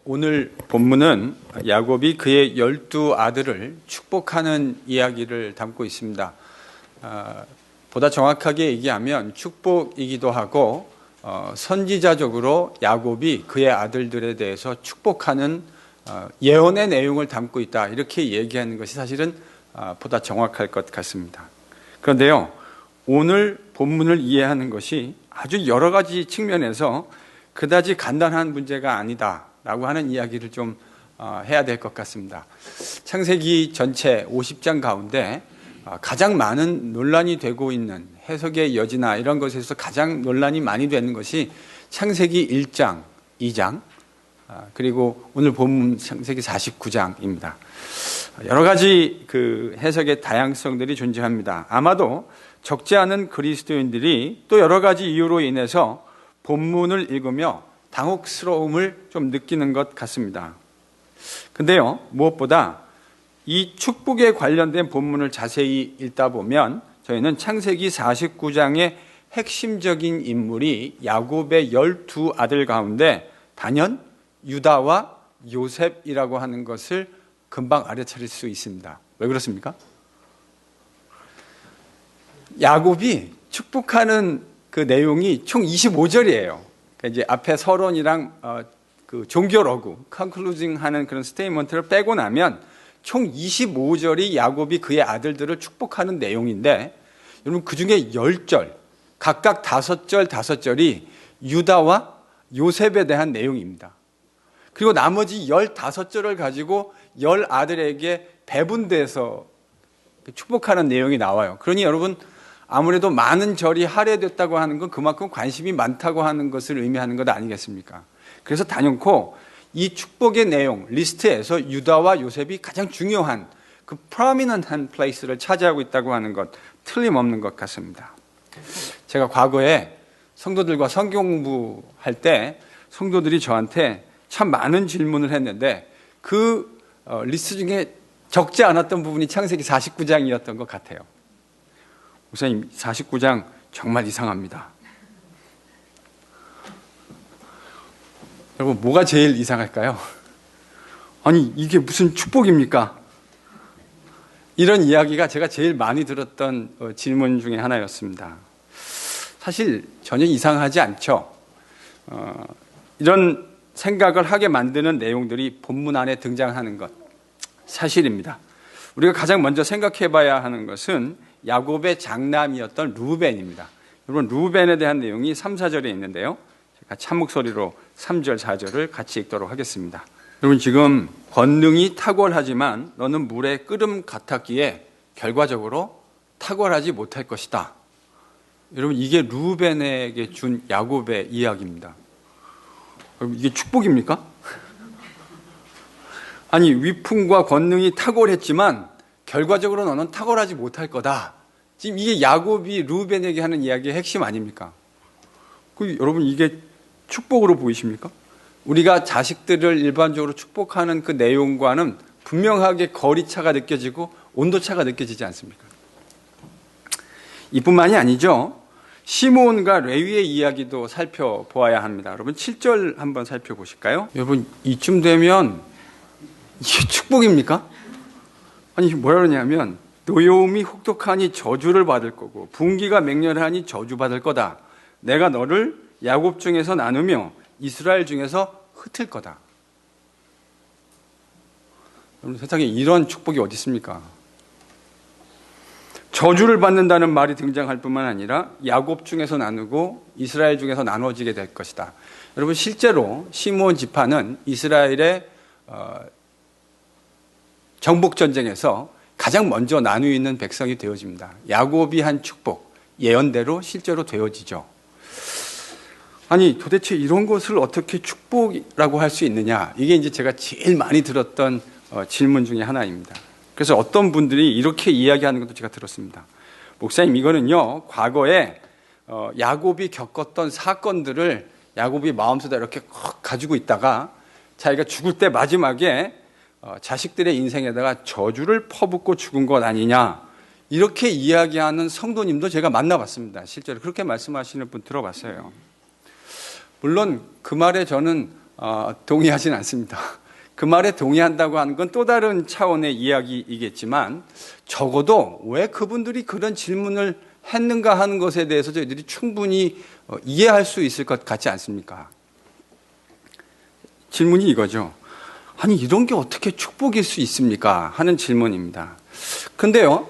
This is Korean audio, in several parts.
오늘 본문은 야곱이 그의 12 아들을 축복하는 이야기를 담고 있습니다. 보다 정확하게 얘기하면 축복이기도 하고 선지자적으로 야곱이 그의 아들들에 대해서 축복하는 예언의 내용을 담고 있다, 이렇게 얘기하는 것이 사실은 보다 정확할 것 같습니다. 그런데요, 오늘 본문을 이해하는 것이 아주 여러 가지 측면에서 그다지 간단한 문제가 아니다라고 하는 이야기를 좀 해야 될 것 같습니다. 창세기 전체 50장 가운데 가장 많은 논란이 되고 있는 해석의 여지나 이런 것에서 가장 논란이 많이 되는 것이 창세기 1장, 2장, 그리고 오늘 본문 창세기 49장입니다. 여러 가지 그 해석의 다양성들이 존재합니다. 아마도 적지 않은 그리스도인들이 또 여러 가지 이유로 인해서 본문을 읽으며 당혹스러움을 좀 느끼는 것 같습니다. 근데요, 무엇보다 이 축복에 관련된 본문을 자세히 읽다 보면 저희는 창세기 49장의 핵심적인 인물이 야곱의 12 아들 가운데 단연 유다와 요셉이라고 하는 것을 금방 알아차릴 수 있습니다. 왜 그렇습니까? 야곱이 축복하는 그 내용이 총 25절이에요. 그러니까 이제 앞에 서론이랑 그 종결어구, 컨클루징 하는 그런 스테이먼트를 빼고 나면 총 25절이 야곱이 그의 아들들을 축복하는 내용인데, 여러분 그 중에 10절, 각각 5절, 5절이 유다와 요셉에 대한 내용입니다. 그리고 나머지 15절을 가지고 10 아들에게 배분돼서 축복하는 내용이 나와요. 그러니 여러분, 아무래도 많은 절이 할애됐다고 하는 건 그만큼 관심이 많다고 하는 것을 의미하는 것 아니겠습니까? 그래서 단연코 이 축복의 내용 리스트에서 유다와 요셉이 가장 중요한 그 prominent한 place를 차지하고 있다고 하는 것 틀림없는 것 같습니다. 제가 과거에 성도들과 성경 공부할 때 성도들이 저한테 참 많은 질문을 했는데 그 리스트 중에 적지 않았던 부분이 창세기 49장이었던 것 같아요. 목사님, 49장 정말 이상합니다. 여러분, 뭐가 제일 이상할까요? 아니, 이게 무슨 축복입니까? 이런 이야기가 제가 제일 많이 들었던 질문 중에 하나였습니다. 사실 전혀 이상하지 않죠. 이런 생각을 하게 만드는 내용들이 본문 안에 등장하는 것 사실입니다. 우리가 가장 먼저 생각해 봐야 하는 것은 야곱의 장남이었던 루벤입니다. 여러분, 루벤에 대한 내용이 3, 4절에 있는데요, 제가 참목소리로 3절, 4절을 같이 읽도록 하겠습니다. 여러분, 지금 권능이 탁월하지만 너는 물의 끓음 같았기에 결과적으로 탁월하지 못할 것이다. 여러분, 이게 루벤에게 준 야곱의 이야기입니다. 여러분, 이게 축복입니까? 아니, 위풍과 권능이 탁월했지만 결과적으로 너는 탁월하지 못할 거다. 지금 이게 야곱이 루벤에게 하는 이야기의 핵심 아닙니까? 여러분, 이게 축복으로 보이십니까? 우리가 자식들을 일반적으로 축복하는 그 내용과는 분명하게 거리차가 느껴지고 온도차가 느껴지지 않습니까? 이뿐만이 아니죠. 시므온과 레위의 이야기도 살펴보아야 합니다. 여러분, 7절 한번 살펴보실까요? 여러분, 이쯤 되면 이게 축복입니까? 아니, 뭐라 그러냐면 노여움이 혹독하니 저주를 받을 거고 분기가 맹렬하니 저주받을 거다. 내가 너를 야곱 중에서 나누며 이스라엘 중에서 흩을 거다. 여러분, 세상에 이런 축복이 어디 있습니까? 저주를 받는다는 말이 등장할 뿐만 아니라 야곱 중에서 나누고 이스라엘 중에서 나눠지게 될 것이다. 여러분, 실제로 시므온 지파는 이스라엘의 정복전쟁에서 가장 먼저 나누어있는 백성이 되어집니다. 야곱이 한 축복, 예언대로 실제로 되어지죠. 아니, 도대체 이런 것을 어떻게 축복이라고 할 수 있느냐? 이게 이제 제가 제일 많이 들었던 질문 중에 하나입니다. 그래서 어떤 분들이 이렇게 이야기하는 것도 제가 들었습니다. 목사님, 이거는요, 과거에 야곱이 겪었던 사건들을 야곱이 마음속에 이렇게 가지고 있다가 자기가 죽을 때 마지막에 자식들의 인생에다가 저주를 퍼붓고 죽은 것 아니냐, 이렇게 이야기하는 성도님도 제가 만나봤습니다. 실제로 그렇게 말씀하시는 분 들어봤어요. 물론 그 말에 저는 동의하진 않습니다. 그 말에 동의한다고 하는 건 또 다른 차원의 이야기이겠지만 적어도 왜 그분들이 그런 질문을 했는가 하는 것에 대해서 저희들이 충분히 이해할 수 있을 것 같지 않습니까? 질문이 이거죠. 아니, 이런 게 어떻게 축복일 수 있습니까? 하는 질문입니다. 근데요,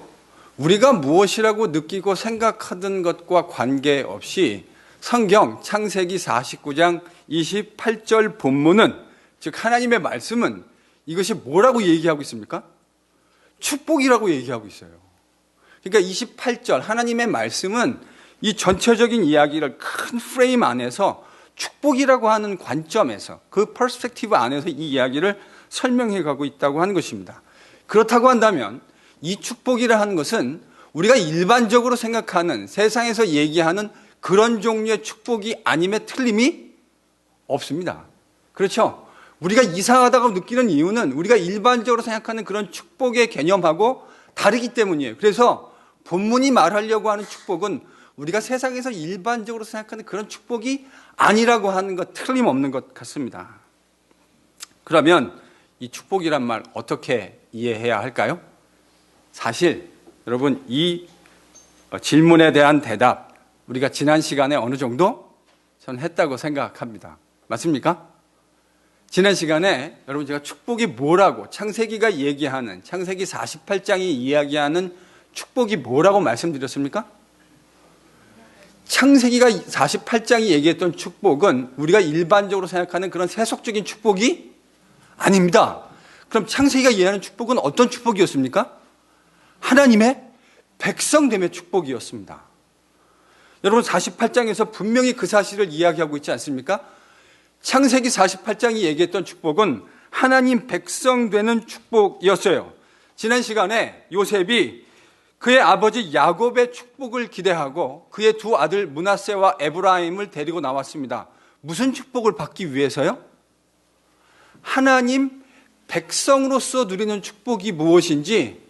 우리가 무엇이라고 느끼고 생각하던 것과 관계없이 성경 창세기 49장 28절 본문은, 즉 하나님의 말씀은 이것이 뭐라고 얘기하고 있습니까? 축복이라고 얘기하고 있어요. 그러니까 28절 하나님의 말씀은 이 전체적인 이야기를 큰 프레임 안에서 축복이라고 하는 관점에서, 그 퍼스펙티브 안에서 이 이야기를 설명해 가고 있다고 하는 것입니다. 그렇다고 한다면 이 축복이라 하는 것은 우리가 일반적으로 생각하는, 세상에서 얘기하는 그런 종류의 축복이 아님에 틀림이 없습니다. 그렇죠? 우리가 이상하다고 느끼는 이유는 우리가 일반적으로 생각하는 그런 축복의 개념하고 다르기 때문이에요. 그래서 본문이 말하려고 하는 축복은 우리가 세상에서 일반적으로 생각하는 그런 축복이 아니라고 하는 것, 틀림없는 것 같습니다. 그러면 이 축복이란 말 어떻게 이해해야 할까요? 사실 여러분, 이 질문에 대한 대답 우리가 지난 시간에 어느 정도 저는 했다고 생각합니다. 맞습니까? 지난 시간에 여러분, 제가 축복이 뭐라고, 창세기가 얘기하는, 창세기 48장이 이야기하는 축복이 뭐라고 말씀드렸습니까? 창세기가 48장이 얘기했던 축복은 우리가 일반적으로 생각하는 그런 세속적인 축복이 아닙니다. 그럼 창세기가 얘기하는 축복은 어떤 축복이었습니까? 하나님의 백성됨의 축복이었습니다. 여러분, 48장에서 분명히 그 사실을 이야기하고 있지 않습니까? 창세기 48장이 얘기했던 축복은 하나님 백성 되는 축복이었어요. 지난 시간에 요셉이 그의 아버지 야곱의 축복을 기대하고 그의 두 아들 므낫세와 에브라임을 데리고 나왔습니다. 무슨 축복을 받기 위해서요? 하나님 백성으로서 누리는 축복이 무엇인지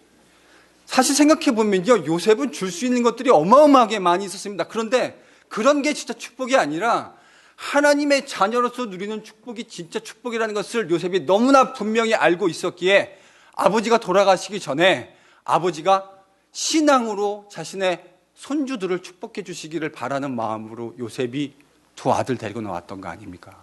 사실 생각해 보면요, 요셉은 줄 수 있는 것들이 어마어마하게 많이 있었습니다. 그런데 그런 게 진짜 축복이 아니라 하나님의 자녀로서 누리는 축복이 진짜 축복이라는 것을 요셉이 너무나 분명히 알고 있었기에 아버지가 돌아가시기 전에 아버지가 신앙으로 자신의 손주들을 축복해 주시기를 바라는 마음으로 요셉이 두 아들 데리고 나왔던 거 아닙니까?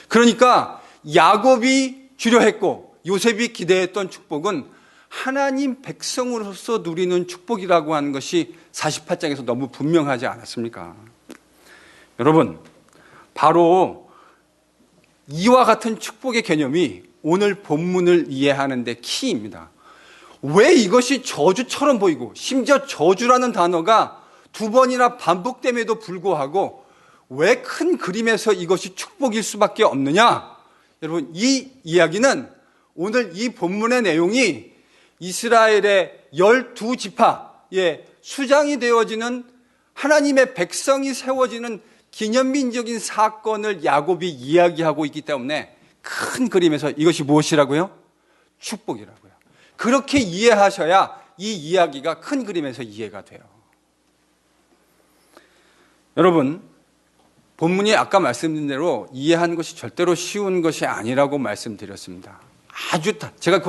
그러니까 야곱이 주려 했고 요셉이 기대했던 축복은 하나님 백성으로서 누리는 축복이라고 하는 것이 48장에서 너무 분명하지 않았습니까? 여러분, 바로 이와 같은 축복의 개념이 오늘 본문을 이해하는 데 키입니다. 왜 이것이 저주처럼 보이고, 심지어 저주라는 단어가 두 번이나 반복됨에도 불구하고 왜 큰 그림에서 이것이 축복일 수밖에 없느냐? 여러분, 이 이야기는 오늘 이 본문의 내용이 이스라엘의 12지파의 수장이 되어지는, 하나님의 백성이 세워지는 기념민적인 사건을 야곱이 이야기하고 있기 때문에 큰 그림에서 이것이 무엇이라고요? 축복이라고요. 그렇게 이해하셔야 이 이야기가 큰 그림에서 이해가 돼요. 여러분, 본문이 아까 말씀드린 대로 이해하는 것이 절대로 쉬운 것이 아니라고 말씀드렸습니다. 제가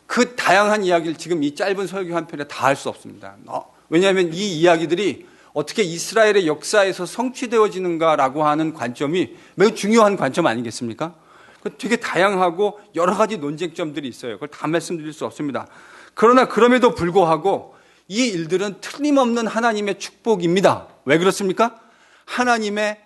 그 다양한 이야기를 지금 이 짧은 설교 한 편에 다 할 수 없습니다. 왜냐하면 이 이야기들이 어떻게 이스라엘의 역사에서 성취되어지는가라고 하는 관점이 매우 중요한 관점 아니겠습니까? 되게 다양하고 여러 가지 논쟁점들이 있어요. 그걸 다 말씀드릴 수 없습니다. 그러나 그럼에도 불구하고 이 일들은 틀림없는 하나님의 축복입니다. 왜 그렇습니까? 하나님의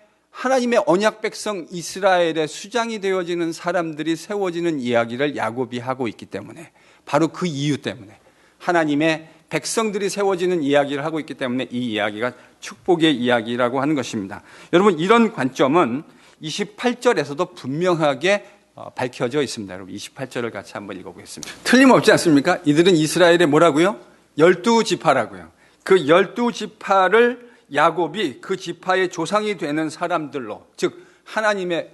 언약 백성 이스라엘의 수장이 되어지는 사람들이 세워지는 이야기를 야곱이 하고 있기 때문에, 바로 그 이유 때문에, 하나님의 백성들이 세워지는 이야기를 하고 있기 때문에 이 이야기가 축복의 이야기라고 하는 것입니다. 여러분, 이런 관점은 28절에서도 분명하게 밝혀져 있습니다. 여러분, 28절을 같이 한번 읽어보겠습니다. 틀림없지 않습니까? 이들은 이스라엘의 뭐라고요? 12지파라고요. 그 12지파를 야곱이 그 지파의 조상이 되는 사람들로, 즉 하나님의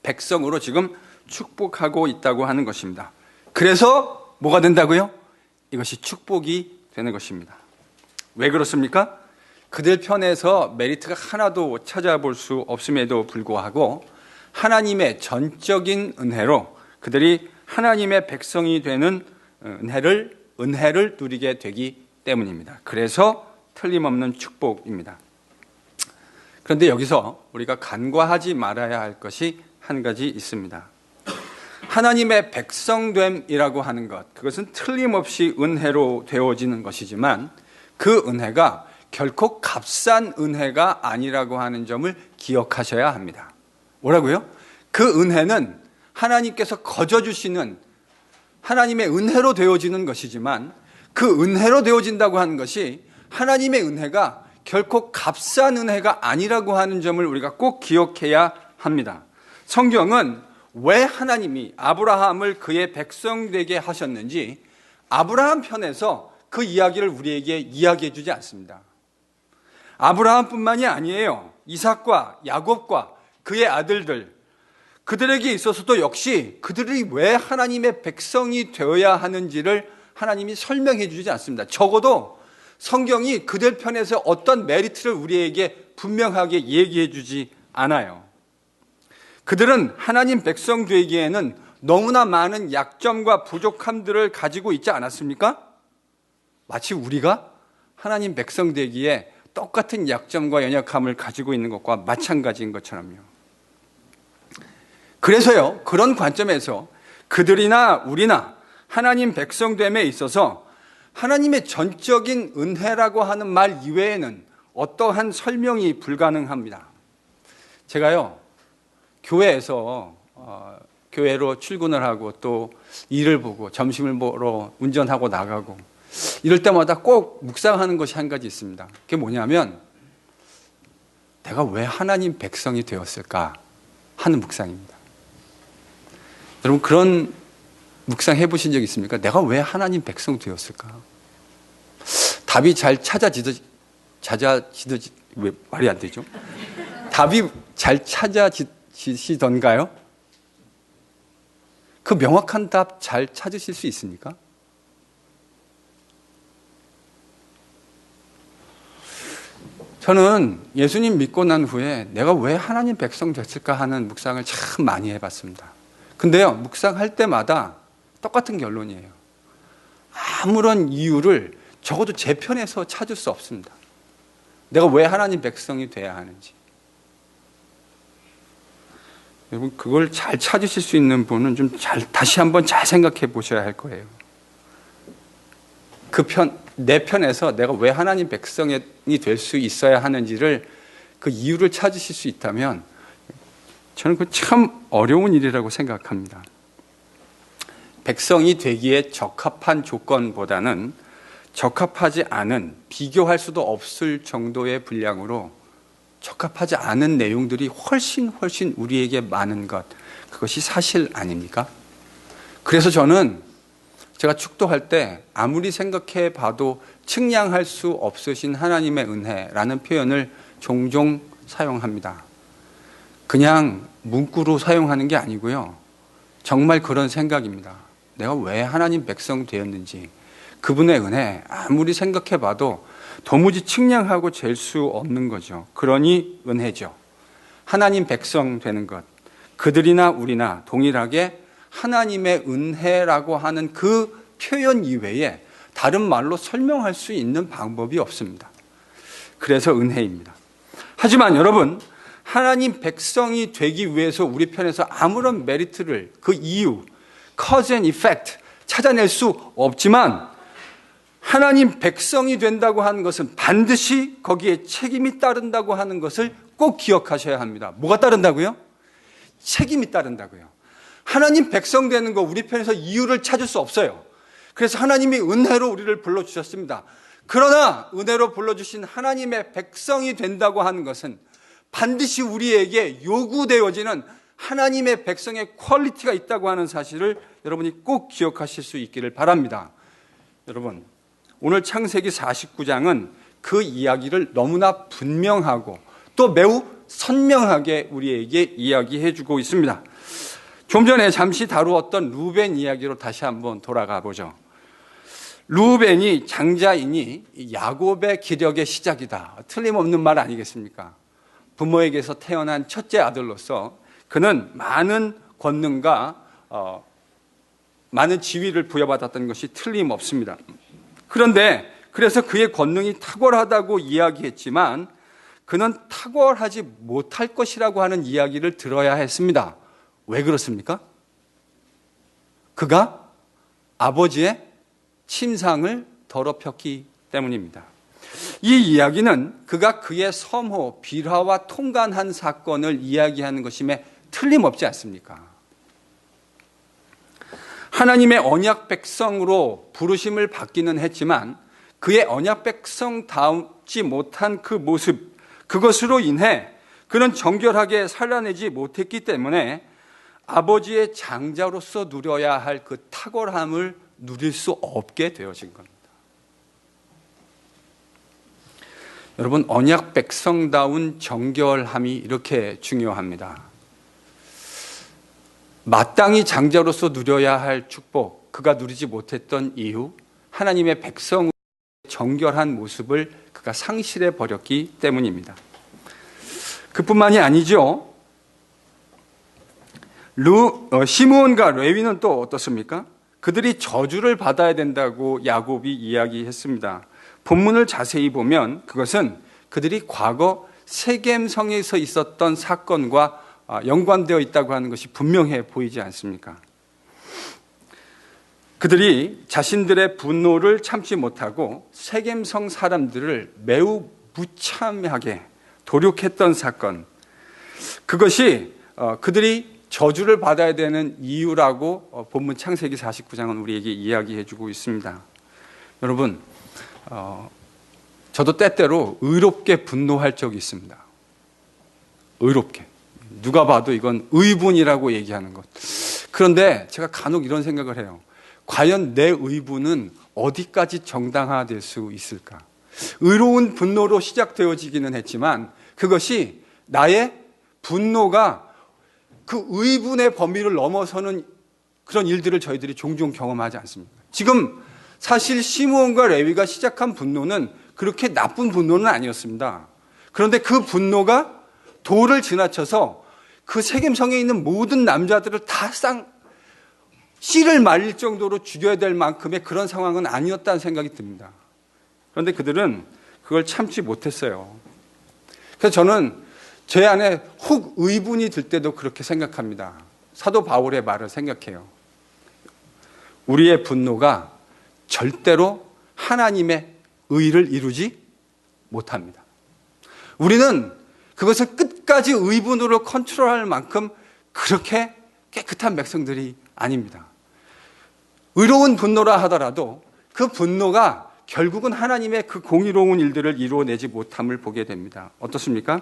백성으로 지금 축복하고 있다고 하는 것입니다. 그래서 뭐가 된다고요? 이것이 축복이 되는 것입니다. 왜 그렇습니까? 그들 편에서 메리트가 하나도 찾아볼 수 없음에도 불구하고 하나님의 전적인 은혜로 그들이 하나님의 백성이 되는 은혜를 누리게 되기 때문입니다. 그래서 틀림없는 축복입니다. 그런데 여기서 우리가 간과하지 말아야 할 것이 한 가지 있습니다. 하나님의 백성됨이라고 하는 것, 그것은 틀림없이 은혜로 되어지는 것이지만 그 은혜가 결코 값싼 은혜가 아니라고 하는 점을 기억하셔야 합니다. 뭐라고요? 그 은혜는 하나님께서 거저 주시는 하나님의 은혜로 되어지는 것이지만 그 은혜로 되어진다고 하는 것이 하나님의 은혜가 결코 값싼 은혜가 아니라고 하는 점을 우리가 꼭 기억해야 합니다. 성경은 왜 하나님이 아브라함을 그의 백성 되게 하셨는지 아브라함 편에서 그 이야기를 우리에게 이야기해 주지 않습니다. 아브라함뿐만이 아니에요. 이삭과 야곱과 그의 아들들, 그들에게 있어서도 역시 그들이 왜 하나님의 백성이 되어야 하는지를 하나님이 설명해 주지 않습니다. 적어도 성경이 그들 편에서 어떤 메리트를 우리에게 분명하게 얘기해 주지 않아요. 그들은 하나님 백성 되기에는 너무나 많은 약점과 부족함들을 가지고 있지 않았습니까? 마치 우리가 하나님 백성 되기에 똑같은 약점과 연약함을 가지고 있는 것과 마찬가지인 것처럼요. 그래서요, 그런 관점에서 그들이나 우리나 하나님 백성됨에 있어서 하나님의 전적인 은혜라고 하는 말 이외에는 어떠한 설명이 불가능합니다. 제가요, 교회에서 교회로 출근을 하고 또 일을 보고 점심을 보러 운전하고 나가고 이럴 때마다 꼭 묵상하는 것이 한 가지 있습니다. 그게 뭐냐면 내가 왜 하나님 백성이 되었을까 하는 묵상입니다. 여러분 그런 묵상 해보신 적 있습니까? 내가 왜 하나님 백성 되었을까? 답이 잘 왜 말이 안 되죠? 답이 잘 찾아지시던가요? 그 명확한 답 잘 찾으실 수 있습니까? 저는 예수님 믿고 난 후에 내가 왜 하나님 백성 됐을까 하는 묵상을 참 많이 해봤습니다. 근데요, 묵상할 때마다 똑같은 결론이에요. 아무런 이유를 적어도 제 편에서 찾을 수 없습니다. 내가 왜 하나님 백성이 돼야 하는지. 여러분, 그걸 잘 찾으실 수 있는 분은 다시 한번 잘 생각해 보셔야 할 거예요. 내 편에서 내가 왜 하나님 백성이 될 수 있어야 하는지를 그 이유를 찾으실 수 있다면 저는 그 참 어려운 일이라고 생각합니다. 백성이 되기에 적합한 조건보다는 적합하지 않은, 비교할 수도 없을 정도의 분량으로 적합하지 않은 내용들이 훨씬 우리에게 많은 것, 그것이 사실 아닙니까? 그래서 저는 제가 축도할 때 아무리 생각해 봐도 측량할 수 없으신 하나님의 은혜라는 표현을 종종 사용합니다. 그냥 문구로 사용하는 게 아니고요. 정말 그런 생각입니다. 내가 왜 하나님 백성 되었는지, 그분의 은혜 아무리 생각해 봐도 도무지 측량하고 잴 수 없는 거죠. 그러니 은혜죠. 하나님 백성 되는 것, 그들이나 우리나 동일하게 하나님의 은혜라고 하는 그 표현 이외에 다른 말로 설명할 수 있는 방법이 없습니다. 그래서 은혜입니다. 하지만 여러분, 하나님 백성이 되기 위해서 우리 편에서 아무런 메리트를, 그 이유, cause and effect 찾아낼 수 없지만 하나님 백성이 된다고 하는 것은 반드시 거기에 책임이 따른다고 하는 것을 꼭 기억하셔야 합니다. 뭐가 따른다고요? 책임이 따른다고요. 하나님 백성 되는 거 우리 편에서 이유를 찾을 수 없어요. 그래서 하나님이 은혜로 우리를 불러주셨습니다. 그러나 은혜로 불러주신 하나님의 백성이 된다고 하는 것은 반드시 우리에게 요구되어지는 하나님의 백성의 퀄리티가 있다고 하는 사실을 여러분이 꼭 기억하실 수 있기를 바랍니다. 여러분, 오늘 창세기 49장은 그 이야기를 너무나 분명하고 또 매우 선명하게 우리에게 이야기해 주고 있습니다. 좀 전에 잠시 다루었던 루벤 이야기로 다시 한번 돌아가 보죠. 루벤이 장자이니 야곱의 기력의 시작이다. 틀림없는 말 아니겠습니까? 부모에게서 태어난 첫째 아들로서 그는 많은 권능과 많은 지위를 부여받았던 것이 틀림없습니다. 그런데 그래서 그의 권능이 탁월하다고 이야기했지만 그는 탁월하지 못할 것이라고 하는 이야기를 들어야 했습니다. 왜 그렇습니까? 그가 아버지의 침상을 더럽혔기 때문입니다. 이 이야기는 그가 그의 섬호, 빌하와 통간한 사건을 이야기하는 것임에 틀림없지 않습니까? 하나님의 언약 백성으로 부르심을 받기는 했지만 그의 언약 백성다우지 못한 그 모습, 그것으로 인해 그는 정결하게 살아내지 못했기 때문에 아버지의 장자로서 누려야 할 그 탁월함을 누릴 수 없게 되어진 겁니다. 여러분, 언약 백성다운 정결함이 이렇게 중요합니다. 마땅히 장자로서 누려야 할 축복, 그가 누리지 못했던 이유, 하나님의 백성의 정결한 모습을 그가 상실해 버렸기 때문입니다. 그뿐만이 아니죠. 시므온과 레위는 또 어떻습니까? 그들이 저주를 받아야 된다고 야곱이 이야기했습니다. 본문을 자세히 보면 그것은 그들이 과거 세겜성에서 있었던 사건과 연관되어 있다고 하는 것이 분명해 보이지 않습니까? 그들이 자신들의 분노를 참지 못하고 세겜성 사람들을 매우 무참하게 도륙했던 사건, 그것이 그들이 저주를 받아야 되는 이유라고 본문 창세기 49장은 우리에게 이야기해주고 있습니다. 여러분, 저도 때때로 의롭게 분노할 적이 있습니다. 의롭게. 누가 봐도 이건 의분이라고 얘기하는 것. 그런데 제가 간혹 이런 생각을 해요. 과연 내 의분은 어디까지 정당화될 수 있을까? 의로운 분노로 시작되어지기는 했지만 그것이 나의 분노가 그 의분의 범위를 넘어서는 그런 일들을 저희들이 종종 경험하지 않습니까? 지금 사실 시므온과 레위가 시작한 분노는 그렇게 나쁜 분노는 아니었습니다. 그런데 그 분노가 도를 지나쳐서 그 세겜성에 있는 모든 남자들을 다 씨를 말릴 정도로 죽여야 될 만큼의 그런 상황은 아니었다는 생각이 듭니다. 그런데 그들은 그걸 참지 못했어요. 그래서 저는 제 안에 혹 의분이 들 때도 그렇게 생각합니다. 사도 바울의 말을 생각해요. 우리의 분노가 절대로 하나님의 의를 이루지 못합니다. 우리는 그것을 끝까지 의분으로 컨트롤할 만큼 그렇게 깨끗한 백성들이 아닙니다. 의로운 분노라 하더라도 그 분노가 결국은 하나님의 그 공의로운 일들을 이루어내지 못함을 보게 됩니다. 어떻습니까?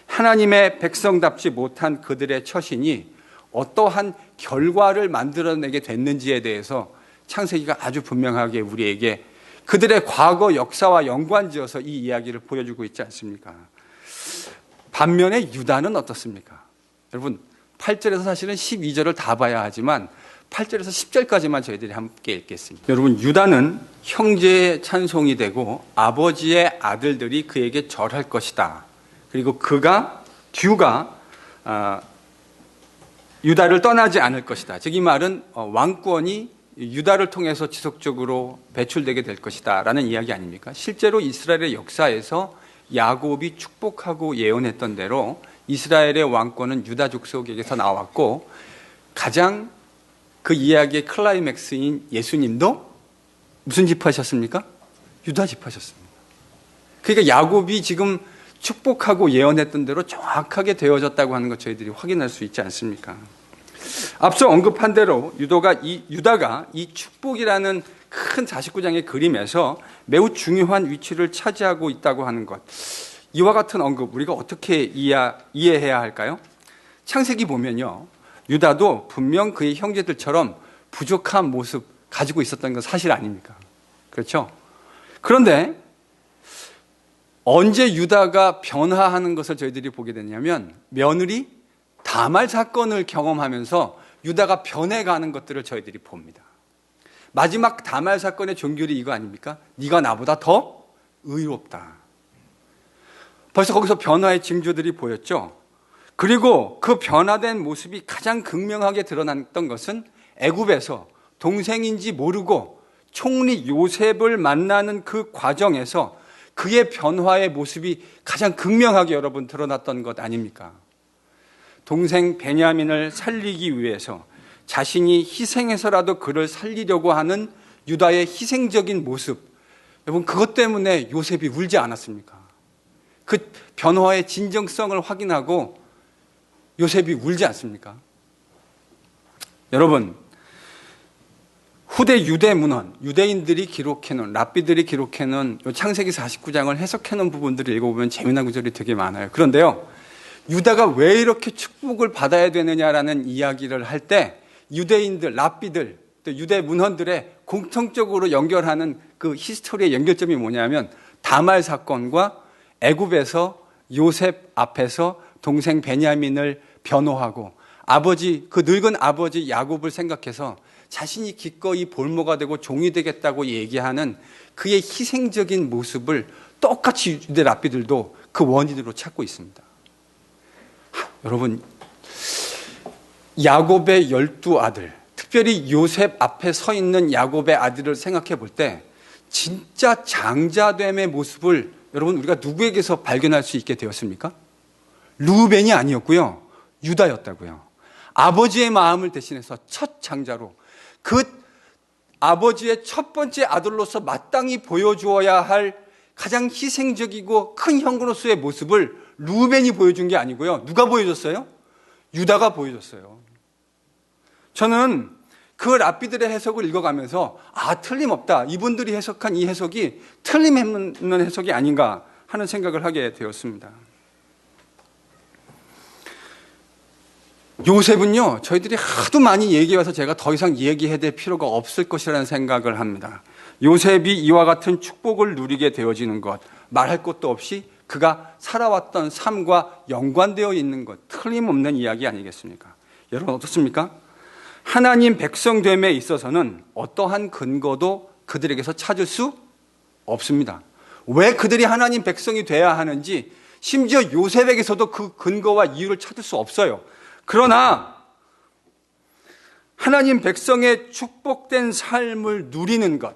하나님의 백성답지 못한 그들의 처신이 어떠한 결과를 만들어내게 됐는지에 대해서 창세기가 아주 분명하게 우리에게 그들의 과거 역사와 연관지어서 이 이야기를 보여주고 있지 않습니까? 반면에 유다는 어떻습니까? 여러분, 8절에서 사실은 12절을 다 봐야 하지만 8절에서 10절까지만 저희들이 함께 읽겠습니다. 여러분, 유다는 형제의 찬송이 되고 아버지의 아들들이 그에게 절할 것이다. 그리고 듀가 유다를 떠나지 않을 것이다. 즉 이 말은 왕권이 유다를 통해서 지속적으로 배출되게 될 것이다 라는 이야기 아닙니까? 실제로 이스라엘의 역사에서 야곱이 축복하고 예언했던 대로 이스라엘의 왕권은 유다 족속에게서 나왔고 가장 그 이야기의 클라이맥스인 예수님도 무슨 지파셨습니까? 유다 지파셨습니다. 그러니까 야곱이 지금 축복하고 예언했던 대로 정확하게 되어졌다고 하는 것 저희들이 확인할 수 있지 않습니까? 앞서 언급한 대로 유다가 이 축복이라는 큰 49장의 그림에서 매우 중요한 위치를 차지하고 있다고 하는 것, 이와 같은 언급 우리가 어떻게 이해해야 할까요? 창세기 보면요, 유다도 분명 그의 형제들처럼 부족한 모습 가지고 있었던 건 사실 아닙니까? 그렇죠? 그런데 언제 유다가 변화하는 것을 저희들이 보게 되냐면 며느리 다말 사건을 경험하면서 유다가 변해가는 것들을 저희들이 봅니다. 마지막 다말 사건의 종결이 이거 아닙니까? 네가 나보다 더 의롭다. 벌써 거기서 변화의 징조들이 보였죠. 그리고 그 변화된 모습이 가장 극명하게 드러났던 것은 애굽에서 동생인지 모르고 총리 요셉을 만나는 그 과정에서 그의 변화의 모습이 가장 극명하게 여러분 드러났던 것 아닙니까? 동생 베냐민을 살리기 위해서 자신이 희생해서라도 그를 살리려고 하는 유다의 희생적인 모습, 여러분 그것 때문에 요셉이 울지 않았습니까? 그 변화의 진정성을 확인하고 요셉이 울지 않습니까? 여러분, 후대 유대 문헌, 유대인들이 기록해놓은, 랍비들이 기록해놓은 창세기 49장을 해석해놓은 부분들을 읽어보면 재미난 구절이 되게 많아요. 그런데요, 유다가 왜 이렇게 축복을 받아야 되느냐라는 이야기를 할 때 유대인들, 랍비들, 또 유대 문헌들의 공통적으로 연결하는 그 히스토리의 연결점이 뭐냐면 다말 사건과 애굽에서 요셉 앞에서 동생 베냐민을 변호하고 아버지, 그 늙은 아버지 야곱을 생각해서 자신이 기꺼이 볼모가 되고 종이 되겠다고 얘기하는 그의 희생적인 모습을 똑같이 유대 랍비들도 그 원인으로 찾고 있습니다. 여러분, 야곱의 12아들, 특별히 요셉 앞에 서 있는 야곱의 아들을 생각해 볼 때 진짜 장자됨의 모습을 여러분 우리가 누구에게서 발견할 수 있게 되었습니까? 루벤이 아니었고요, 유다였다고요. 아버지의 마음을 대신해서 첫 장자로 그 아버지의 첫 번째 아들로서 마땅히 보여주어야 할 가장 희생적이고 큰 형으로서의 모습을 루벤이 보여준 게 아니고요, 누가 보여줬어요? 유다가 보여줬어요. 저는 그 랍비들의 해석을 읽어가면서 틀림없다, 이분들이 해석한 이 해석이 틀림없는 해석이 아닌가 하는 생각을 하게 되었습니다. 요셉은요, 저희들이 하도 많이 얘기해와서 제가 더 이상 얘기해야 될 필요가 없을 것이라는 생각을 합니다. 요셉이 이와 같은 축복을 누리게 되어지는 것, 말할 것도 없이 그가 살아왔던 삶과 연관되어 있는 것, 틀림없는 이야기 아니겠습니까? 여러분 어떻습니까? 하나님 백성됨에 있어서는 어떠한 근거도 그들에게서 찾을 수 없습니다. 왜 그들이 하나님 백성이 돼야 하는지 심지어 요셉에게서도 그 근거와 이유를 찾을 수 없어요. 그러나 하나님 백성의 축복된 삶을 누리는 것,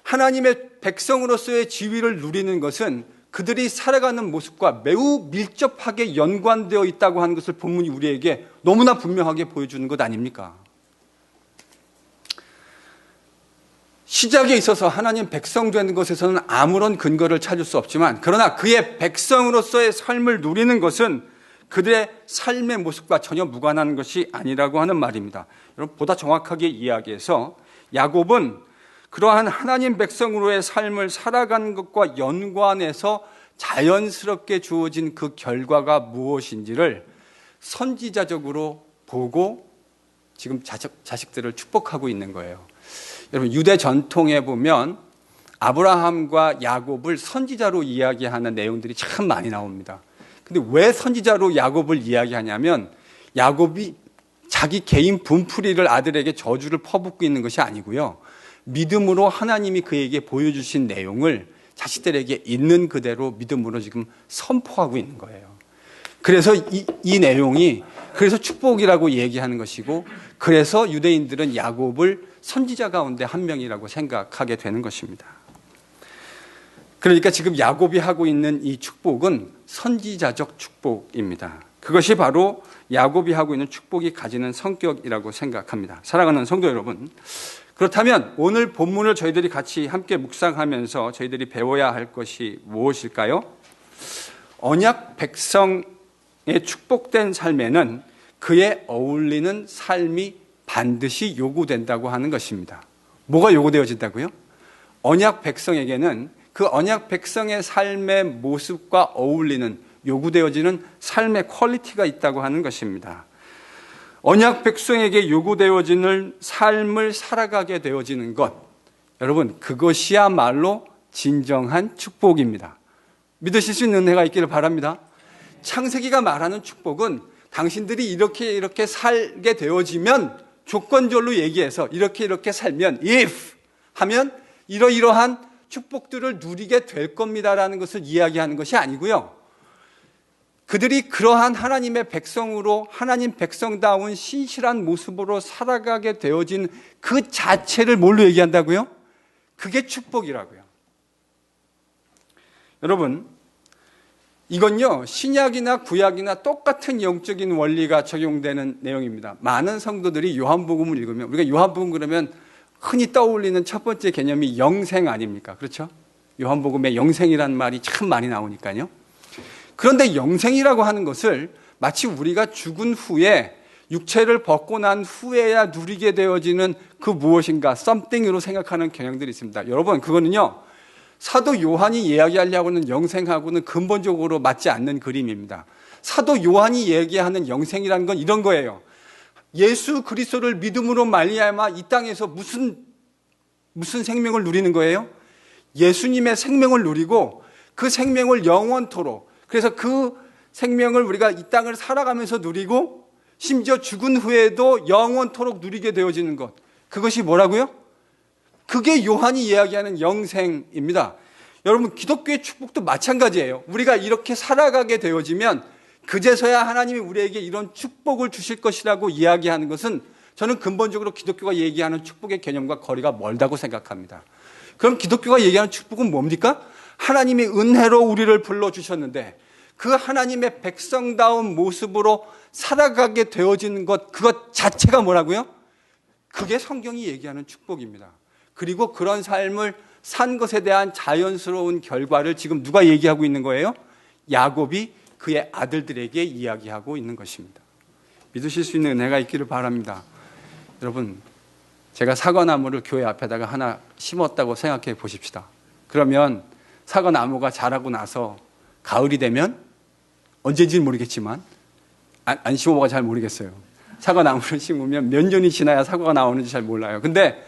하나님의 백성으로서의 지위를 누리는 것은 그들이 살아가는 모습과 매우 밀접하게 연관되어 있다고 하는 것을 본문이 우리에게 너무나 분명하게 보여주는 것 아닙니까? 시작에 있어서 하나님 백성 되는 것에서는 아무런 근거를 찾을 수 없지만, 그러나 그의 백성으로서의 삶을 누리는 것은 그들의 삶의 모습과 전혀 무관한 것이 아니라고 하는 말입니다. 여러분, 보다 정확하게 이야기해서 야곱은 그러한 하나님 백성으로의 삶을 살아가는 것과 연관해서 자연스럽게 주어진 그 결과가 무엇인지를 선지자적으로 보고 지금 자식들을 축복하고 있는 거예요. 여러분, 유대 전통에 보면 아브라함과 야곱을 선지자로 이야기하는 내용들이 참 많이 나옵니다. 근데 왜 선지자로 야곱을 이야기하냐면 야곱이 자기 개인 분풀이를 아들에게 저주를 퍼붓고 있는 것이 아니고요, 믿음으로 하나님이 그에게 보여주신 내용을 자식들에게 있는 그대로 믿음으로 지금 선포하고 있는 거예요. 그래서 이 내용이 그래서 축복이라고 얘기하는 것이고, 그래서 유대인들은 야곱을 선지자 가운데 한 명이라고 생각하게 되는 것입니다. 그러니까 지금 야곱이 하고 있는 이 축복은 선지자적 축복입니다. 그것이 바로 야곱이 하고 있는 축복이 가지는 성격이라고 생각합니다. 사랑하는 성도 여러분, 그렇다면 오늘 본문을 저희들이 같이 함께 묵상하면서 저희들이 배워야 할 것이 무엇일까요? 언약 백성의 축복된 삶에는 그에 어울리는 삶이 반드시 요구된다고 하는 것입니다. 뭐가 요구되어진다고요? 언약 백성에게는 그 언약 백성의 삶의 모습과 어울리는 요구되어지는 삶의 퀄리티가 있다고 하는 것입니다. 언약 백성에게 요구되어지는 삶을 살아가게 되어지는 것, 여러분 그것이야말로 진정한 축복입니다. 믿으실 수 있는 은혜가 있기를 바랍니다. 창세기가 말하는 축복은 당신들이 이렇게 살게 되어지면, 조건절로 얘기해서 이렇게 살면, if 하면 이러이러한 축복들을 누리게 될 겁니다라는 것을 이야기하는 것이 아니고요, 그들이 그러한 하나님의 백성으로 하나님 백성다운 신실한 모습으로 살아가게 되어진 그 자체를 뭘로 얘기한다고요? 그게 축복이라고요. 여러분, 이건요, 신약이나 구약이나 똑같은 영적인 원리가 적용되는 내용입니다. 많은 성도들이 요한복음을 읽으면, 우리가 요한복음 그러면 흔히 떠올리는 첫 번째 개념이 영생 아닙니까? 그렇죠? 요한복음에 영생이라는 말이 참 많이 나오니까요. 그런데 영생이라고 하는 것을 마치 우리가 죽은 후에 육체를 벗고 난 후에야 누리게 되어지는 그 무엇인가, something으로 생각하는 경향들이 있습니다. 여러분, 그거는요, 사도 요한이 이야기하려고 하는 영생하고는 근본적으로 맞지 않는 그림입니다. 사도 요한이 얘기하는 영생이라는 건 이런 거예요. 예수 그리스도를 믿음으로 말미암아 이 땅에서 무슨 생명을 누리는 거예요? 예수님의 생명을 누리고 그 생명을 영원토록, 그래서 그 생명을 우리가 이 땅을 살아가면서 누리고 심지어 죽은 후에도 영원토록 누리게 되어지는 것, 그것이 뭐라고요? 그게 요한이 이야기하는 영생입니다. 여러분, 기독교의 축복도 마찬가지예요. 우리가 이렇게 살아가게 되어지면 그제서야 하나님이 우리에게 이런 축복을 주실 것이라고 이야기하는 것은 저는 근본적으로 기독교가 얘기하는 축복의 개념과 거리가 멀다고 생각합니다. 그럼 기독교가 얘기하는 축복은 뭡니까? 하나님이 은혜로 우리를 불러주셨는데 그 하나님의 백성다운 모습으로 살아가게 되어지는 것, 그것 자체가 뭐라고요? 그게 성경이 얘기하는 축복입니다. 그리고 그런 삶을 산 것에 대한 자연스러운 결과를 지금 누가 얘기하고 있는 거예요? 야곱이 그의 아들들에게 이야기하고 있는 것입니다. 믿으실 수 있는 은혜가 있기를 바랍니다. 여러분, 제가 사과나무를 교회 앞에다가 하나 심었다고 생각해 보십시다. 그러면 사과나무가 자라고 나서 가을이 되면, 언제인지는 모르겠지만, 안 심어봐가 잘 모르겠어요. 사과나무를 심으면 몇 년이 지나야 사과가 나오는지 잘 몰라요. 근데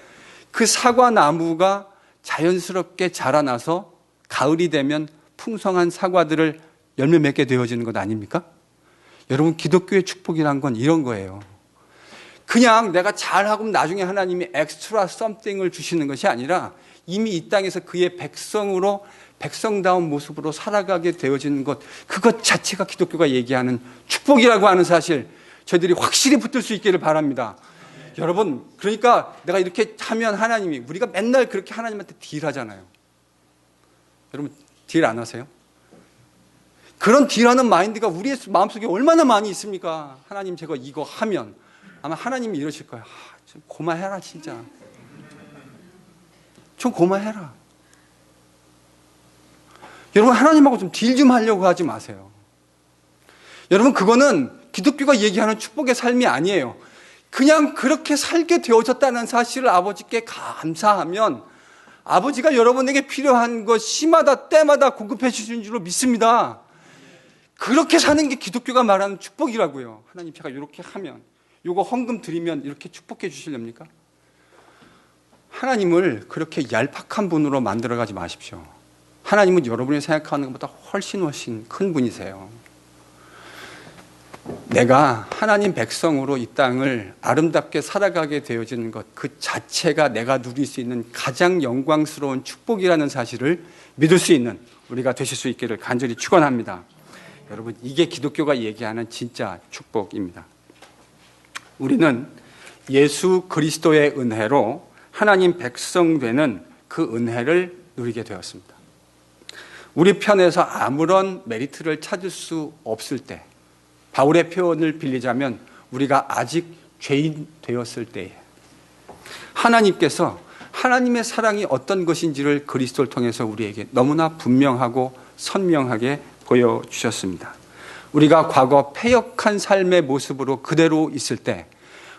그 사과나무가 자연스럽게 자라나서 가을이 되면 풍성한 사과들을 열매 맺게 되어지는 것 아닙니까? 여러분, 기독교의 축복이란 건 이런 거예요. 그냥 내가 잘하고 나중에 하나님이 엑스트라 썸띵을 주시는 것이 아니라 이미 이 땅에서 그의 백성으로 백성다운 모습으로 살아가게 되어지는 것, 그것 자체가 기독교가 얘기하는 축복이라고 하는 사실, 저희들이 확실히 붙들 수 있기를 바랍니다. 여러분, 그러니까 내가 이렇게 하면 하나님이, 우리가 맨날 그렇게 하나님한테 딜하잖아요. 여러분, 딜 안 하세요? 그런 딜하는 마인드가 우리의 마음속에 얼마나 많이 있습니까? 하나님, 제가 이거 하면 아마 하나님이 이러실 거예요. 좀 고마해라, 진짜. 좀 고마해라. 여러분, 하나님하고 좀 딜 좀 하려고 하지 마세요. 여러분, 그거는 기독교가 얘기하는 축복의 삶이 아니에요. 그냥 그렇게 살게 되어졌다는 사실을 아버지께 감사하면 아버지가 여러분에게 필요한 것 시마다 때마다 공급해 주시는 줄로 믿습니다. 그렇게 사는 게 기독교가 말하는 축복이라고요. 하나님, 제가 이렇게 하면, 요거 헌금 드리면 이렇게 축복해 주시렵니까? 하나님을 그렇게 얄팍한 분으로 만들어가지 마십시오. 하나님은 여러분이 생각하는 것보다 훨씬 큰 분이세요. 내가 하나님 백성으로 이 땅을 아름답게 살아가게 되어지는 것, 그 자체가 내가 누릴 수 있는 가장 영광스러운 축복이라는 사실을 믿을 수 있는 우리가 되실 수 있기를 간절히 축원합니다. 여러분, 이게 기독교가 얘기하는 진짜 축복입니다. 우리는 예수 그리스도의 은혜로 하나님 백성 되는 그 은혜를 누리게 되었습니다. 우리 편에서 아무런 메리트를 찾을 수 없을 때, 바울의 표현을 빌리자면 우리가 아직 죄인 되었을 때에 하나님께서 하나님의 사랑이 어떤 것인지를 그리스도를 통해서 우리에게 너무나 분명하고 선명하게 보여주셨습니다. 우리가 과거 패역한 삶의 모습으로 그대로 있을 때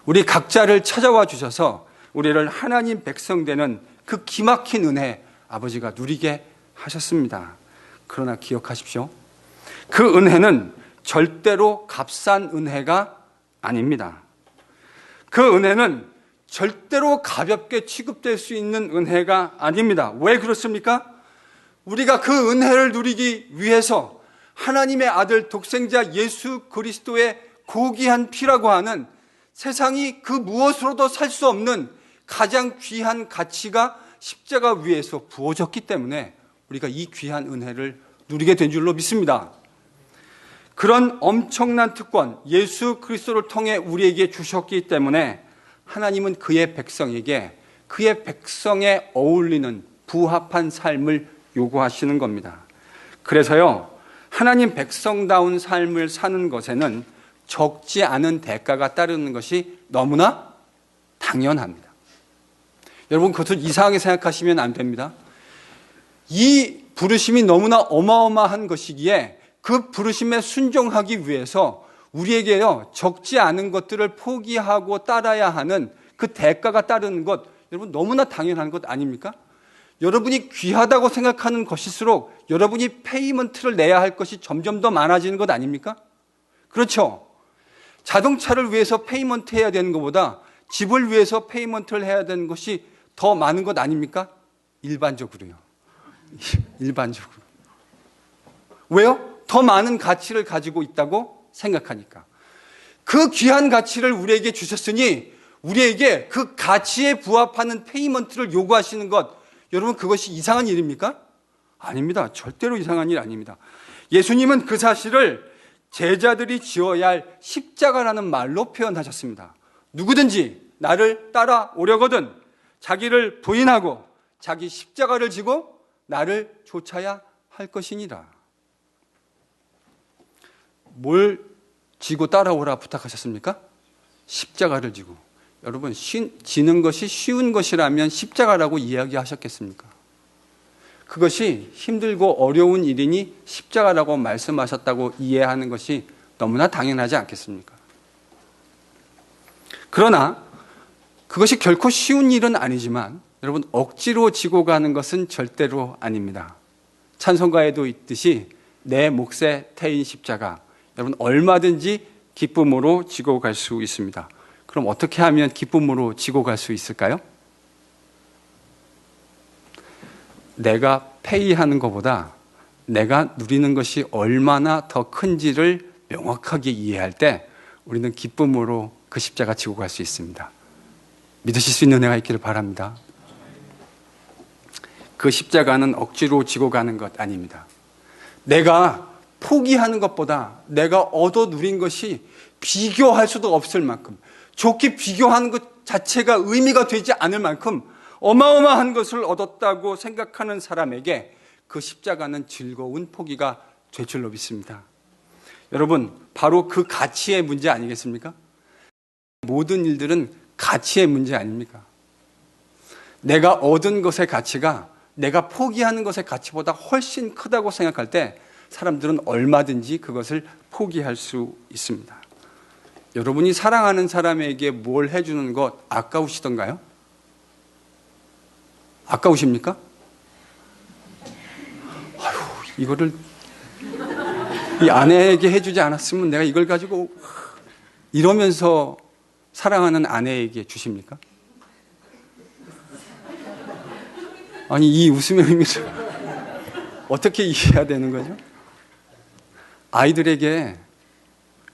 우리 각자를 찾아와 주셔서 우리를 하나님 백성 되는 그 기막힌 은혜 아버지가 누리게 하셨습니다. 그러나 기억하십시오. 그 은혜는 절대로 값싼 은혜가 아닙니다. 그 은혜는 절대로 가볍게 취급될 수 있는 은혜가 아닙니다. 왜 그렇습니까? 우리가 그 은혜를 누리기 위해서 하나님의 아들 독생자 예수 그리스도의 고귀한 피라고 하는 세상이 그 무엇으로도 살 수 없는 가장 귀한 가치가 십자가 위에서 부어졌기 때문에 우리가 이 귀한 은혜를 누리게 된 줄로 믿습니다. 그런 엄청난 특권, 예수 그리스도를 통해 우리에게 주셨기 때문에 하나님은 그의 백성에게 그의 백성에 어울리는 부합한 삶을 요구하시는 겁니다. 그래서요, 하나님 백성다운 삶을 사는 것에는 적지 않은 대가가 따르는 것이 너무나 당연합니다. 여러분, 그것을 이상하게 생각하시면 안 됩니다. 이 부르심이 너무나 어마어마한 것이기에 그 부르심에 순종하기 위해서 우리에게요, 적지 않은 것들을 포기하고 따라야 하는 그 대가가 따르는 것, 여러분 너무나 당연한 것 아닙니까? 여러분이 귀하다고 생각하는 것일수록 여러분이 페이먼트를 내야 할 것이 점점 더 많아지는 것 아닙니까? 그렇죠? 자동차를 위해서 페이먼트 해야 되는 것보다 집을 위해서 페이먼트를 해야 되는 것이 더 많은 것 아닙니까? 일반적으로요. 일반적으로. 왜요? 더 많은 가치를 가지고 있다고 생각하니까. 그 귀한 가치를 우리에게 주셨으니 우리에게 그 가치에 부합하는 페이먼트를 요구하시는 것, 여러분 그것이 이상한 일입니까? 아닙니다. 절대로 이상한 일 아닙니다. 예수님은 그 사실을 제자들이 지어야 할 십자가라는 말로 표현하셨습니다. 누구든지 나를 따라오려거든 자기를 부인하고 자기 십자가를 지고 나를 쫓아야 할 것이니라. 뭘 지고 따라오라 부탁하셨습니까? 십자가를 지고. 여러분, 지는 것이 쉬운 것이라면 십자가라고 이야기하셨겠습니까? 그것이 힘들고 어려운 일이니 십자가라고 말씀하셨다고 이해하는 것이 너무나 당연하지 않겠습니까? 그러나 그것이 결코 쉬운 일은 아니지만 여러분, 억지로 지고 가는 것은 절대로 아닙니다. 찬송가에도 있듯이 내 몫에 태인 십자가, 여러분 얼마든지 기쁨으로 지고 갈 수 있습니다. 그럼 어떻게 하면 기쁨으로 지고 갈 수 있을까요? 내가 페이하는 것보다 내가 누리는 것이 얼마나 더 큰지를 명확하게 이해할 때 우리는 기쁨으로 그 십자가 지고 갈 수 있습니다. 믿으실 수 있는 은혜가 있기를 바랍니다. 그 십자가는 억지로 지고 가는 것 아닙니다. 내가 포기하는 것보다 내가 얻어 누린 것이 비교할 수도 없을 만큼, 좋게 비교하는 것 자체가 의미가 되지 않을 만큼 어마어마한 것을 얻었다고 생각하는 사람에게 그 십자가는 즐거운 포기가 될 줄로 믿습니다. 여러분, 바로 그 가치의 문제 아니겠습니까? 모든 일들은 가치의 문제 아닙니까? 내가 얻은 것의 가치가 내가 포기하는 것의 가치보다 훨씬 크다고 생각할 때 사람들은 얼마든지 그것을 포기할 수 있습니다. 여러분이 사랑하는 사람에게 뭘 해주는 것 아까우시던가요? 아까우십니까? 아유, 이거를 이 아내에게 해주지 않았으면 내가 이걸 가지고 이러면서 사랑하는 아내에게 주십니까? 아니, 이 웃음의 의미를 어떻게 이해해야 되는 거죠? 아이들에게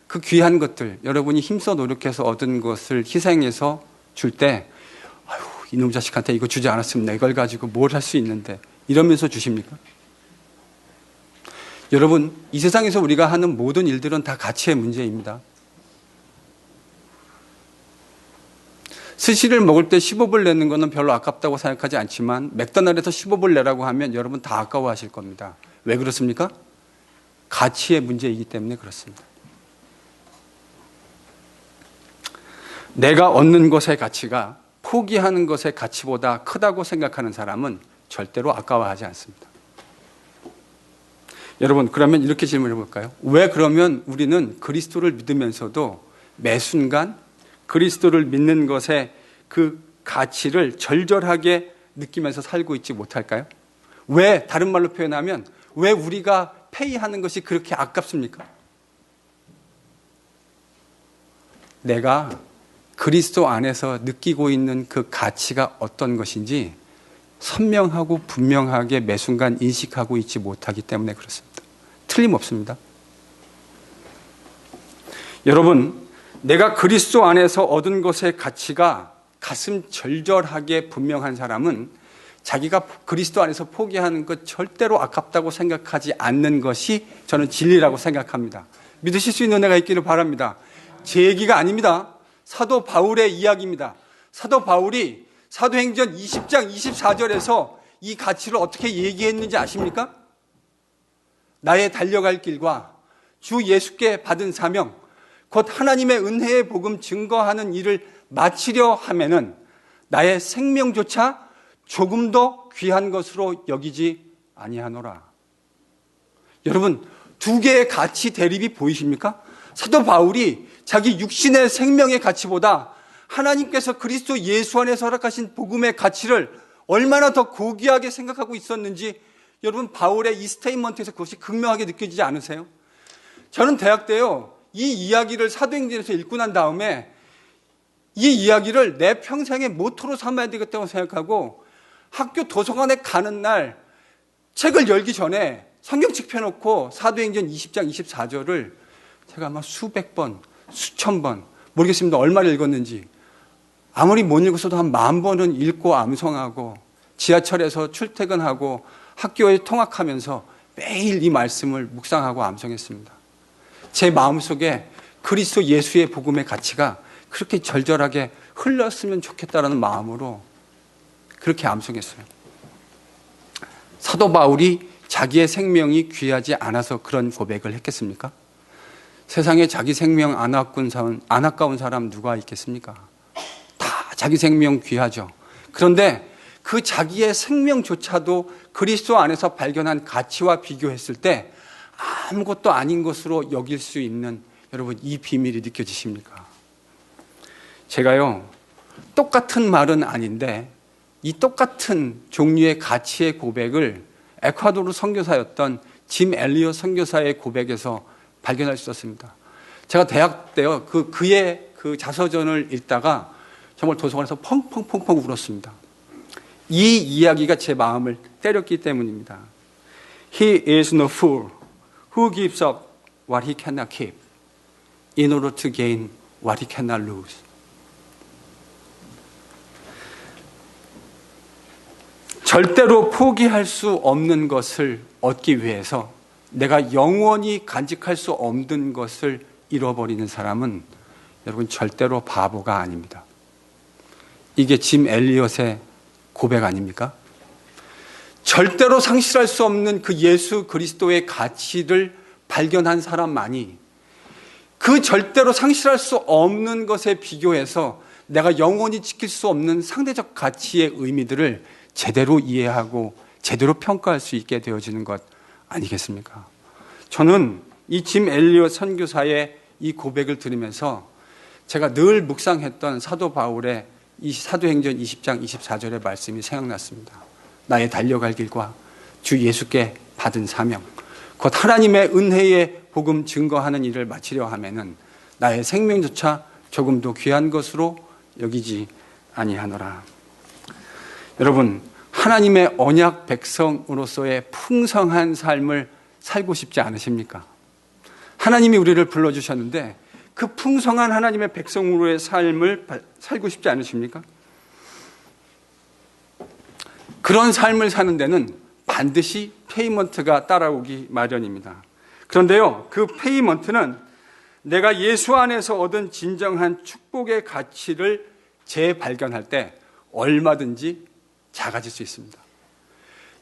그 귀한 것들, 여러분이 힘써 노력해서 얻은 것을 희생해서 줄 때, 아유, 이놈 자식한테 이거 주지 않았으면 내 걸 가지고 뭘 할 수 있는데, 이러면서 주십니까? 여러분, 이 세상에서 우리가 하는 모든 일들은 다 가치의 문제입니다. 스시를 먹을 때 15불 내는 거는 별로 아깝다고 생각하지 않지만 맥도날드에서 15불 내라고 하면 여러분 다 아까워하실 겁니다. 왜 그렇습니까? 가치의 문제이기 때문에 그렇습니다. 내가 얻는 것의 가치가 포기하는 것의 가치보다 크다고 생각하는 사람은 절대로 아까워하지 않습니다. 여러분, 그러면 이렇게 질문해 볼까요? 왜 그러면 우리는 그리스도를 믿으면서도 매 순간 그리스도를 믿는 것의 그 가치를 절절하게 느끼면서 살고 있지 못할까요? 왜, 다른 말로 표현하면 왜 우리가 페이하는 것이 그렇게 아깝습니까? 내가 그리스도 안에서 느끼고 있는 그 가치가 어떤 것인지 선명하고 분명하게 매 순간 인식하고 있지 못하기 때문에 그렇습니다. 틀림없습니다. 여러분, 내가 그리스도 안에서 얻은 것의 가치가 가슴 절절하게 분명한 사람은 자기가 그리스도 안에서 포기하는 것 절대로 아깝다고 생각하지 않는 것이 저는 진리라고 생각합니다. 믿으실 수 있는 은혜가 있기를 바랍니다. 제 얘기가 아닙니다. 사도 바울의 이야기입니다. 사도 바울이 사도행전 20장 24절에서 이 가치를 어떻게 얘기했는지 아십니까? 나의 달려갈 길과 주 예수께 받은 사명, 곧 하나님의 은혜의 복음 증거하는 일을 마치려 하면은 나의 생명조차 조금 더 귀한 것으로 여기지 아니하노라. 여러분, 두 개의 가치 대립이 보이십니까? 사도 바울이 자기 육신의 생명의 가치보다 하나님께서 그리스도 예수 안에서 허락하신 복음의 가치를 얼마나 더 고귀하게 생각하고 있었는지 여러분, 바울의 이 스테이트먼트에서 그것이 극명하게 느껴지지 않으세요? 저는 대학 때요, 이 이야기를 사도행전에서 읽고 난 다음에 이 이야기를 내 평생의 모토로 삼아야 되겠다고 생각하고 학교 도서관에 가는 날 책을 열기 전에 성경책 펴놓고 사도행전 20장 24절을 제가 아마 수백 번, 수천 번, 모르겠습니다. 얼마를 읽었는지. 아무리 못 읽었어도 한 10,000번은 읽고 암송하고 지하철에서 출퇴근하고 학교에 통학하면서 매일 이 말씀을 묵상하고 암송했습니다. 제 마음속에 그리스도 예수의 복음의 가치가 그렇게 절절하게 흘렀으면 좋겠다라는 마음으로 그렇게 암송했어요. 사도 바울이 자기의 생명이 귀하지 않아서 그런 고백을 했겠습니까? 세상에 자기 생명 안 아까운 사람 누가 있겠습니까? 다 자기 생명 귀하죠. 그런데 그 자기의 생명조차도 그리스도 안에서 발견한 가치와 비교했을 때 아무것도 아닌 것으로 여길 수 있는 여러분, 이 비밀이 느껴지십니까? 제가요, 똑같은 말은 아닌데 이 똑같은 종류의 가치의 고백을 에콰도르 선교사였던 짐 엘리엇 선교사의 고백에서 발견할 수 있었습니다. 제가 대학 때요, 그의 그 자서전을 읽다가 정말 도서관에서 펑펑펑펑 울었습니다. 이 이야기가 제 마음을 때렸기 때문입니다. He is no fool who gives up what he cannot keep in order to gain what he cannot lose. 절대로 포기할 수 없는 것을 얻기 위해서 내가 영원히 간직할 수 없는 것을 잃어버리는 사람은 여러분 절대로 바보가 아닙니다. 이게 짐 엘리엇의 고백 아닙니까? 절대로 상실할 수 없는 그 예수 그리스도의 가치를 발견한 사람만이 그 절대로 상실할 수 없는 것에 비교해서 내가 영원히 지킬 수 없는 상대적 가치의 의미들을 제대로 이해하고 제대로 평가할 수 있게 되어지는 것 아니겠습니까? 저는 이 짐 엘리엇 선교사의 이 고백을 들으면서 제가 늘 묵상했던 사도 바울의 이 사도행전 20장 24절의 말씀이 생각났습니다. 나의 달려갈 길과 주 예수께 받은 사명, 곧 하나님의 은혜의 복음 증거하는 일을 마치려 하면은 나의 생명조차 조금도 귀한 것으로 여기지 아니하노라. 여러분, 하나님의 언약 백성으로서의 풍성한 삶을 살고 싶지 않으십니까? 하나님이 우리를 불러주셨는데 그 풍성한 하나님의 백성으로의 삶을 살고 싶지 않으십니까? 그런 삶을 사는 데는 반드시 페이먼트가 따라오기 마련입니다. 그런데요, 그 페이먼트는 내가 예수 안에서 얻은 진정한 축복의 가치를 재발견할 때 얼마든지 작아질 수 있습니다.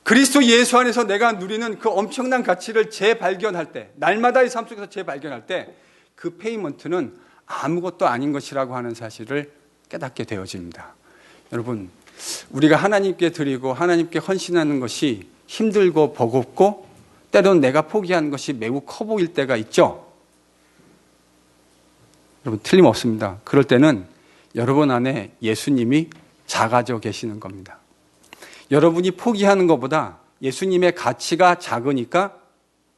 그리스도 예수 안에서 내가 누리는 그 엄청난 가치를 재발견할 때, 날마다의 삶 속에서 재발견할 때 그 페이먼트는 아무것도 아닌 것이라고 하는 사실을 깨닫게 되어집니다. 여러분, 우리가 하나님께 드리고 하나님께 헌신하는 것이 힘들고 버겁고 때로는 내가 포기하는 것이 매우 커 보일 때가 있죠. 여러분, 틀림없습니다. 그럴 때는 여러분 안에 예수님이 작아져 계시는 겁니다. 여러분이 포기하는 것보다 예수님의 가치가 작으니까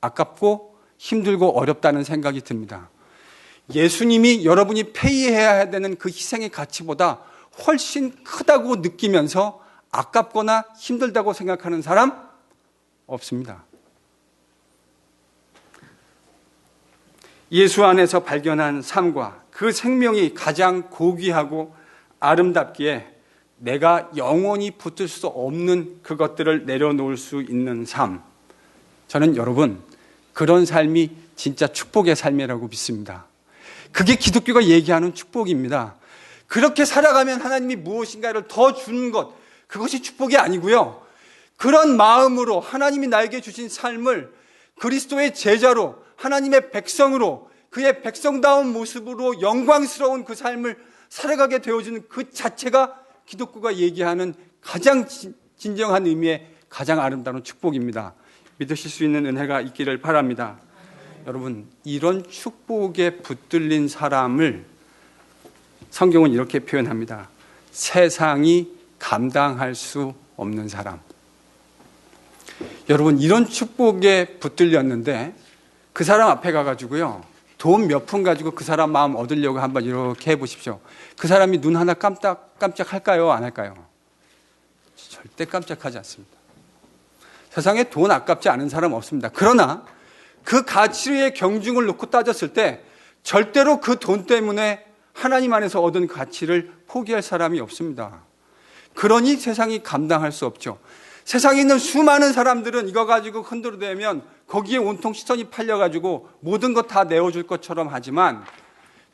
아깝고 힘들고 어렵다는 생각이 듭니다. 예수님이 여러분이 페이해야 되는 그 희생의 가치보다 훨씬 크다고 느끼면서 아깝거나 힘들다고 생각하는 사람 없습니다. 예수 안에서 발견한 삶과 그 생명이 가장 고귀하고 아름답기에 내가 영원히 붙을 수 없는 그것들을 내려놓을 수 있는 삶. 저는 여러분, 그런 삶이 진짜 축복의 삶이라고 믿습니다. 그게 기독교가 얘기하는 축복입니다. 그렇게 살아가면 하나님이 무엇인가를 더 주는 것, 그것이 축복이 아니고요. 그런 마음으로 하나님이 나에게 주신 삶을 그리스도의 제자로, 하나님의 백성으로, 그의 백성다운 모습으로 영광스러운 그 삶을 살아가게 되어지는 그 자체가 기독교가 얘기하는 가장 진정한 의미의 가장 아름다운 축복입니다. 믿으실 수 있는 은혜가 있기를 바랍니다. 여러분, 이런 축복에 붙들린 사람을 성경은 이렇게 표현합니다. 세상이 감당할 수 없는 사람. 여러분, 이런 축복에 붙들렸는데 그 사람 앞에 가가지고요, 돈 몇 푼 가지고 그 사람 마음 얻으려고 한번 이렇게 해보십시오. 그 사람이 눈 하나 깜짝 할까요? 안 할까요? 절대 깜짝하지 않습니다. 세상에 돈 아깝지 않은 사람 없습니다. 그러나 그 가치의 경중을 놓고 따졌을 때 절대로 그 돈 때문에 하나님 안에서 얻은 가치를 포기할 사람이 없습니다. 그러니 세상이 감당할 수 없죠. 세상에 있는 수많은 사람들은 이거 가지고 흔들어대면 거기에 온통 시선이 팔려가지고 모든 것 다 내어줄 것처럼 하지만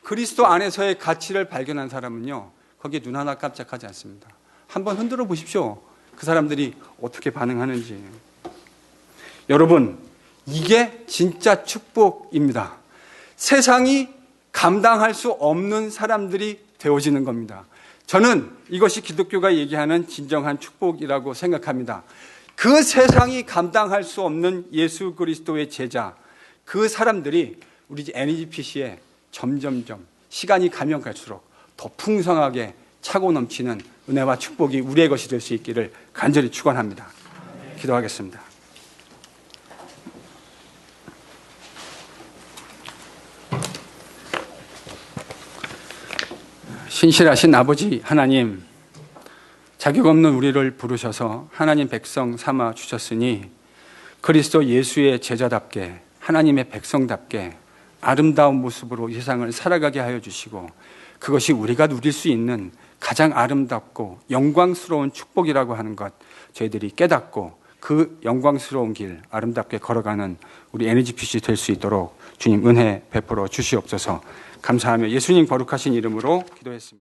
그리스도 안에서의 가치를 발견한 사람은요, 거기에 눈 하나 깜짝하지 않습니다. 한번 흔들어 보십시오. 그 사람들이 어떻게 반응하는지. 여러분, 이게 진짜 축복입니다. 세상이 감당할 수 없는 사람들이 되어지는 겁니다. 저는 이것이 기독교가 얘기하는 진정한 축복이라고 생각합니다. 그 세상이 감당할 수 없는 예수 그리스도의 제자, 그 사람들이 우리 NGPC에 점점점 시간이 가면 갈수록 더 풍성하게 차고 넘치는 은혜와 축복이 우리의 것이 될 수 있기를 간절히 축원합니다. 기도하겠습니다. 신실하신 아버지 하나님, 자격 없는 우리를 부르셔서 하나님 백성 삼아 주셨으니 그리스도 예수의 제자답게, 하나님의 백성답게 아름다운 모습으로 이 세상을 살아가게 하여 주시고, 그것이 우리가 누릴 수 있는 가장 아름답고 영광스러운 축복이라고 하는 것 저희들이 깨닫고 그 영광스러운 길 아름답게 걸어가는 우리 NGPC 될 수 있도록 주님 은혜 베풀어 주시옵소서. 감사하며 예수님 거룩하신 이름으로 기도했습니다.